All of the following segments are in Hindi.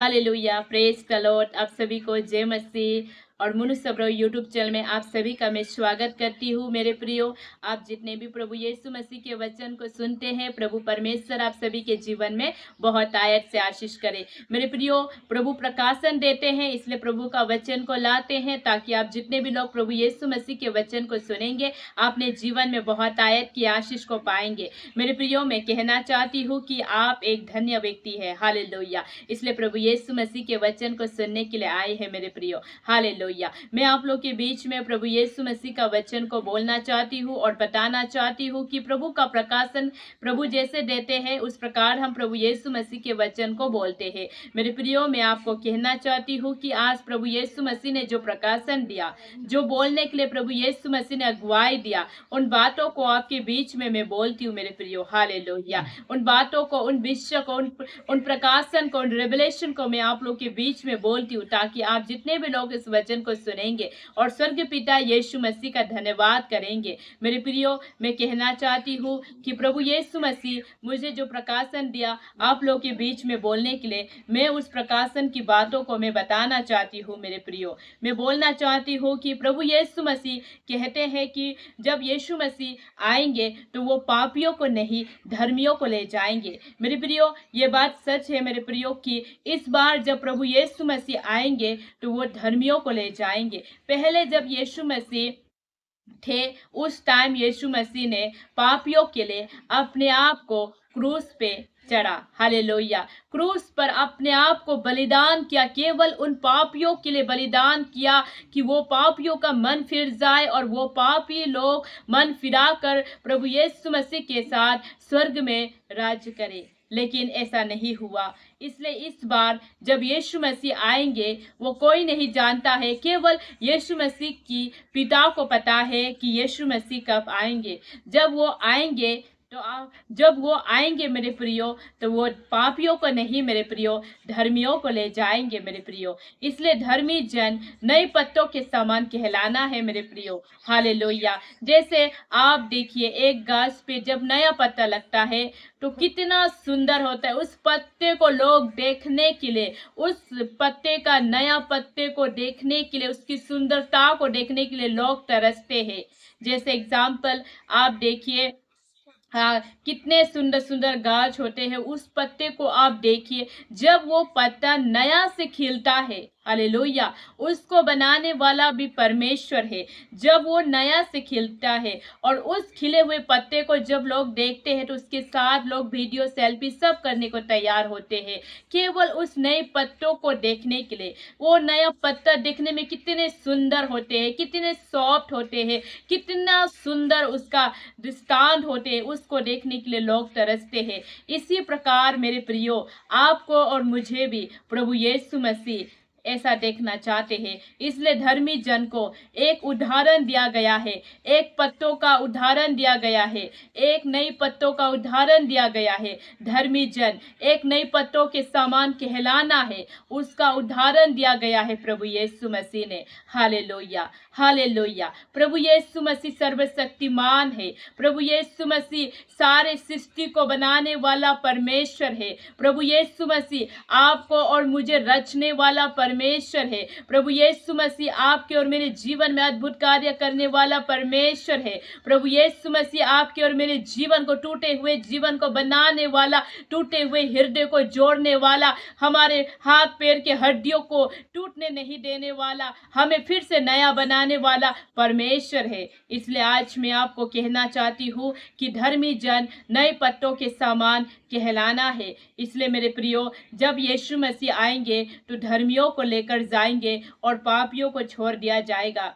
Hallelujah, praise the Lord. आप सभी को जय मसीह और मनुष्य प्रभु यूट्यूब चैनल में आप सभी का मैं स्वागत करती हूँ। मेरे प्रियो, आप जितने भी प्रभु यीशु मसीह के वचन को सुनते हैं, प्रभु परमेश्वर आप सभी के जीवन में बहुत आयत से आशीष करे। मेरे प्रियो, प्रभु प्रकाशन देते हैं, इसलिए प्रभु का वचन को लाते हैं ताकि आप जितने भी लोग प्रभु यीशु मसीह के वचन को सुनेंगे, अपने जीवन में बहुत आयत की आशीष को पाएंगे। मेरे प्रियो, मैं कहना चाहती हूँ कि आप एक धन्य व्यक्ति है। हालेलुया। इसलिए प्रभु यीशु मसीह के वचन को सुनने के लिए आए हैं मेरे प्रियो। हालेलुया। मैं आप लोग के बीच में प्रभु यीशु मसीह का वचन को बोलना चाहती हूँ और बताना चाहती हूँ कि प्रभु का प्रकाशन प्रभु जैसे देते हैं, उस प्रकार हम प्रभु यीशु मसीह के वचन को बोलते हैं। मेरे प्रियो, मैं आपको कहना चाहती हूँ कि आज प्रभु यीशु मसीह ने जो प्रकाशन दिया, जो बोलने के लिए प्रभु यीशु मसीह ने अगुवाई दिया, उन बातों को आपके बीच में मैं बोलती हूँ मेरे प्रियो। हालेलुया। उन बातों को, उन विषय को, उन प्रकाशन को, उन रेवलेशन को मैं आप लोग के बीच में बोलती हूँ ताकि आप जितने भी लोग इस वचन को सुनेंगे और स्वर्ग पिता यीशु मसीह का धन्यवाद करेंगे। मेरे प्रियो, मैं कहना चाहती हूँ कि प्रभु यीशु मसीह मुझे जो प्रकाशन दिया आप लोग के बीच में बोलने के लिए, मैं उस प्रकाशन की बातों को मैं बताना चाहती हूँ। मेरे प्रियो, मैं बोलना चाहती हूँ कि प्रभु यीशु मसीह कहते हैं कि जब यीशु मसीह आएंगे तो वो पापियों को नहीं, धर्मियों को ले जाएंगे। मेरे प्रियो, ये बात सच है मेरे प्रियो कि इस बार जब प्रभु यीशु मसीह आएंगे तो वो धर्मियों को ले जाएंगे। पहले जब यीशु मसीह थे, उस टाइम यीशु मसीह ने पापियों के लिए अपने आप को क्रूस पे चढ़ा। हालेलुया। क्रूस पर अपने आप को बलिदान किया, केवल उन पापियों के लिए बलिदान किया कि वो पापियों का मन फिर जाए और वो पापी लोग मन फिराकर प्रभु यीशु मसीह के साथ स्वर्ग में राज्य करें। लेकिन ऐसा नहीं हुआ। इसलिए इस बार जब यीशु मसीह आएंगे, वो कोई नहीं जानता है, केवल यीशु मसीह की पिता को पता है कि यीशु मसीह कब आएंगे। जब वो आएंगे मेरे प्रियो, तो वो पापियों को नहीं मेरे प्रियो, धर्मियों को ले जाएंगे मेरे प्रियो। इसलिए धर्मी जन नए पत्तों के समान कहलाना है मेरे प्रियो। हालेलुया। जैसे आप देखिए, एक गाछ पे जब नया पत्ता लगता है तो कितना सुंदर होता है। उस पत्ते को लोग देखने के लिए, उस पत्ते का, नया पत्ते को देखने के लिए, उसकी सुंदरता को देखने के लिए लोग तरसते हैं। जैसे एग्जाम्पल आप देखिए, हाँ, कितने सुंदर सुंदर गाछ होते हैं। उस पत्ते को आप देखिए, जब वो पत्ता नया से खिलता है, हालेलुया, उसको बनाने वाला भी परमेश्वर है। जब वो नया से खिलता है और उस खिले हुए पत्ते को जब लोग देखते हैं तो उसके साथ लोग वीडियो, सेल्फी सब करने को तैयार होते हैं, केवल उस नए पत्तों को देखने के लिए। वो नया पत्ता देखने में कितने सुंदर होते हैं, कितने सॉफ्ट होते हैं, कितना सुंदर उसका दृष्टांत होते हैं, उसको देखने के लिए लोग तरसते हैं। इसी प्रकार मेरे प्रियो, आपको और मुझे भी प्रभु यीशु मसीह ऐसा देखना चाहते हैं। इसलिए धर्मी जन को एक उदाहरण दिया गया है, एक पत्तों का उदाहरण दिया गया है, एक नई पत्तों का उदाहरण दिया गया है। धर्मी जन एक नई पत्तों के समान कहलाना है, उसका उदाहरण दिया गया है प्रभु यीशु मसीह ने। Hallelujah, hallelujah. प्रभु यीशु मसीह सर्वशक्तिमान है। प्रभु यीशु मसीह सारे सृष्टि को बनाने वाला परमेश्वर है। प्रभु यीशु मसीह आपको और मुझे रचने वाला परमेश्वर है। प्रभु यीशु मसीह आपके और मेरे जीवन में अद्भुत कार्य करने वाला परमेश्वर है। प्रभु यीशु मसीह आपके और मेरे जीवन को, टूटे हुए जीवन को बनाने वाला, टूटे हुए हृदय को जोड़ने वाला, हमारे हाथ पैर के हड्डियों को टूटने नहीं देने वाला, हमें फिर से नया बनाने वाला परमेश्वर है। इसलिए आज मैं आपको कहना चाहती हूँ कि धर्मी जन नए पत्तों के समान कहलाना है। इसलिए मेरे प्रियो, जब यीशु मसीह आएंगे तो धर्मियों को लेकर जाएंगे और पापियों को छोड़ दिया जाएगा।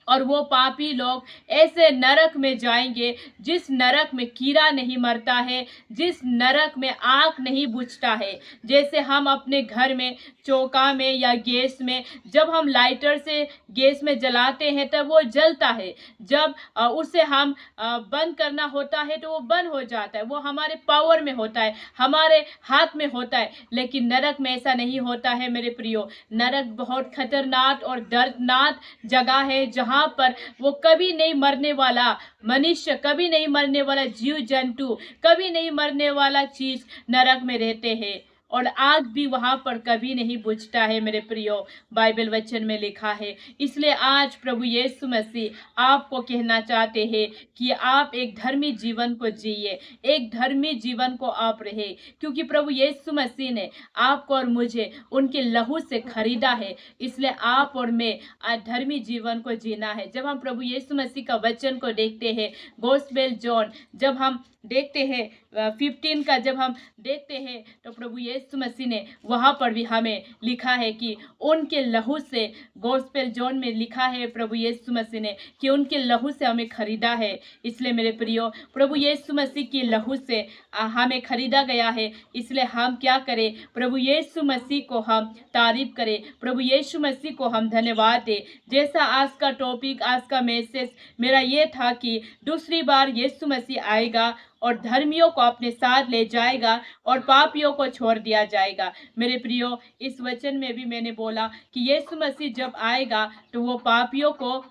और वो पापी लोग ऐसे नरक में जाएंगे जिस नरक में कीड़ा नहीं मरता है, जिस नरक में आग नहीं बुझता है। जैसे हम अपने घर में चौका में या गैस में, जब हम लाइटर से गैस में जलाते हैं तब वो जलता है, जब उसे हम बंद करना होता है तो वो बंद हो जाता है। वो हमारे पावर में होता है, हमारे हाथ में होता है। लेकिन नरक में ऐसा नहीं होता है मेरे प्रियो। नरक बहुत खतरनाक और दर्दनाक जगह है, जहाँ पर वो कभी नहीं मरने वाला मनुष्य, कभी नहीं मरने वाला जीव जंतु, कभी नहीं मरने वाला चीज नरक में रहते हैं। और आग भी वहां पर कभी नहीं बुझता है मेरे प्रियो, बाइबल वचन में लिखा है। इसलिए आज प्रभु यीशु मसीह आपको कहना चाहते हैं कि आप एक धर्मी जीवन को जिए, एक धर्मी जीवन को आप रहे, क्योंकि प्रभु यीशु मसीह ने आपको और मुझे उनके लहू से खरीदा है। इसलिए आप और मैं आज धर्मी जीवन को जीना है। जब हम प्रभु यीशु मसीह का वचन को देखते हैं, गोस्पेल जॉन जब हम देखते हैं 15 का जब हम देखते हैं, तो प्रभु यीशु मसीह ने वहां पर भी हमें लिखा है कि उनके लहू से, गोस्पेल जॉन में लिखा है प्रभु यीशु मसीह ने कि उनके लहू से हमें खरीदा है। इसलिए मेरे प्रियो, प्रभु यीशु मसीह की लहू से हमें खरीदा गया है। इसलिए हम क्या करें, प्रभु यीशु मसीह को हम तारीफ करें, प्रभु यीशु मसीह को हम धन्यवाद दें। जैसा आज का टॉपिक, आज का मैसेज मेरा ये था कि दूसरी बार यीशु मसीह आएगा और धर्मियों को अपने साथ ले जाएगा और पापियों को छोड़ दिया जाएगा। मेरे प्रियो, इस वचन में भी मैंने बोला कि यीशु मसीह जब आएगा तो वो पापियों को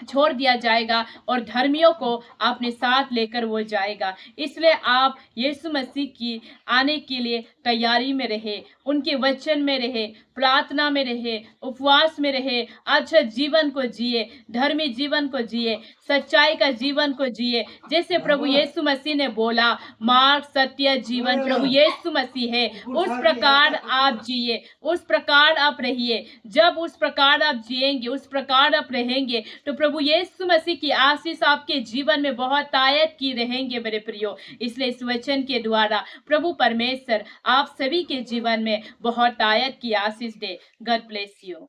छोड़ दिया जाएगा और धर्मियों को अपने साथ लेकर वो जाएगा। इसलिए आप यीशु मसीह की आने के लिए तैयारी में रहे, उनके वचन में रहे, प्रार्थना में रहे, उपवास में रहे, अच्छा जीवन को जिए, धर्मी जीवन को जिए, सच्चाई का जीवन को जिए। जैसे प्रभु यीशु मसीह ने बोला, मार्ग सत्य जीवन प्रभु यीशु मसीह है, उस प्रकार आप जिए, उस प्रकार आप रहिए। जब उस प्रकार आप जिएंगे, उस प्रकार आप रहेंगे, तो प्रभु यीशु मसीह की आशीष आपके जीवन में बहुत आयत की रहेंगे मेरे प्रियो। इसलिए इस वचन के द्वारा प्रभु परमेश्वर आप सभी के जीवन में बहुत आयत की आशीष दे। God bless you.